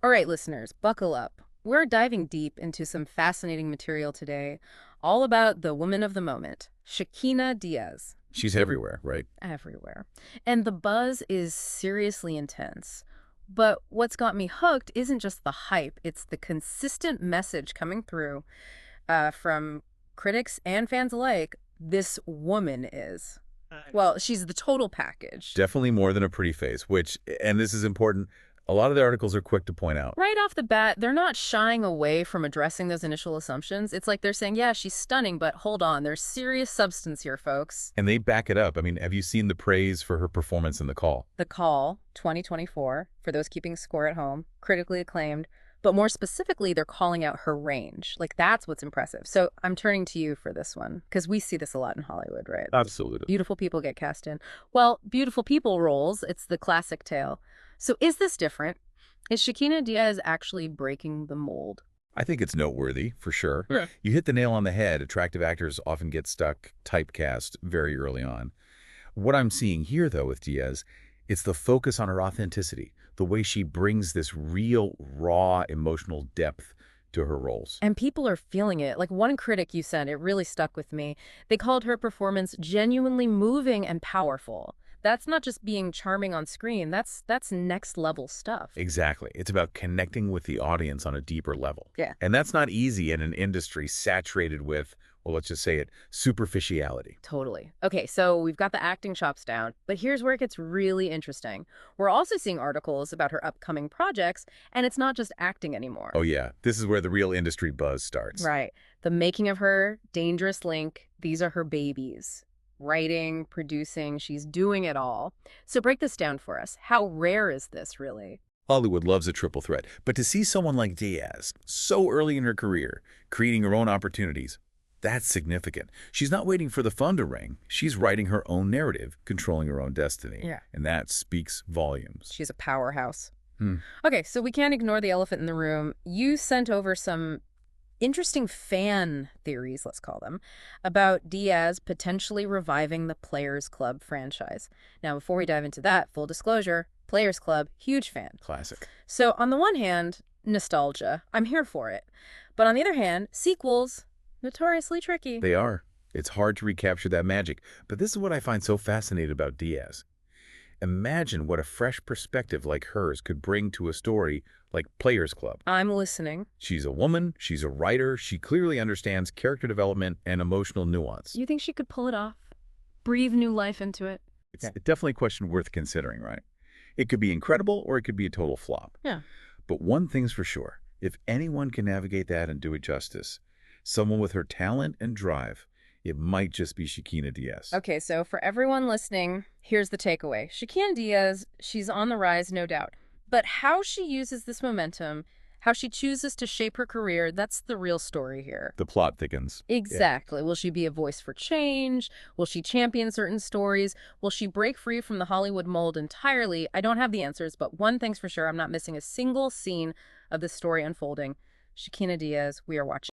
All right, listeners, buckle up. We're diving deep into some fascinating material today, all about the woman of the moment, Shaquina Diaz, She's everywhere, right? everywhere. And the buzz is seriously intense. But what's got me hooked isn't just the hype, it's the consistent message coming through from critics and fans alike. This woman is. Well, she's the total package. Definitely more than a pretty face, which, and this is important, a lot of the articles are quick to point out. Right off the bat, they're not shying away from addressing those initial assumptions. It's like they're saying, yeah, she's stunning, but hold on, there's serious substance here, folks. And they back it up. I mean, have you seen the praise for her performance in The Call? The Call, 2024, for those keeping score at home, critically acclaimed, but more specifically, they're calling out her range. Like, that's what's impressive. So I'm turning to you for this one, because we see this a lot in Hollywood, right? Absolutely. Beautiful people get cast in. Well, beautiful people roles, it's the classic tale. So is this different? Is Shaquina Diaz actually breaking the mold? I think it's noteworthy, for sure. Yeah. You hit the nail on the head. Attractive actors often get stuck typecast very early on. What I'm seeing here, though, with Diaz, it's the focus on her authenticity, the way she brings this real, raw, emotional depth to her roles. And people are feeling it. Like one critic you sent, it really stuck with me. They called her performance genuinely moving and powerful. That's not just being charming on screen. That's next level stuff. Exactly. It's about connecting with the audience on a deeper level. Yeah. And that's not easy in an industry saturated with, well, let's just say it, superficiality. Totally. Okay, so we've got the acting chops down, but here's where it gets really interesting. We're also seeing articles about her upcoming projects, and it's not just acting anymore. Oh, yeah. This is where the real industry buzz starts. Right. The making of her, Dangerous Link, these are her babies. Writing, producing, she's doing it all. So break this down for us. How rare is this, really? Hollywood loves a triple threat, but to see someone like Diaz, so early in her career, creating her own opportunities, that's significant. She's not waiting for the phone to ring. She's writing her own narrative, controlling her own destiny. Yeah. And that speaks volumes. She's a powerhouse. Hmm. Okay, so we can't ignore the elephant in the room. You sent over some interesting fan theories, let's call them, about Diaz potentially reviving the Players Club franchise. Now, before we dive into that, full disclosure, Players Club, huge fan. Classic. So on the one hand, nostalgia, I'm here for it. But on the other hand, sequels, notoriously tricky. They are. It's hard to recapture that magic. But this is what I find so fascinating about Diaz. Imagine what a fresh perspective like hers could bring to a story like Players Club. I'm listening. She's a woman, she's a writer, she clearly understands character development and emotional nuance. You think she could pull it off? Breathe new life into it? It's definitely a question worth considering, right? It could be incredible or it could be a total flop. Yeah. But one thing's for sure, if anyone can navigate that and do it justice, someone with her talent and drive, it might just be Shaquina Diaz. Okay, so for everyone listening, here's the takeaway. Shaquina Diaz, she's on the rise, no doubt. But how she uses this momentum, how she chooses to shape her career, that's the real story here. The plot thickens. Exactly. Will she be a voice for change? Will she champion certain stories? Will she break free from the Hollywood mold entirely? I don't have the answers, but one thing's for sure, I'm not missing a single scene of this story unfolding. Shaquina Diaz, we are watching.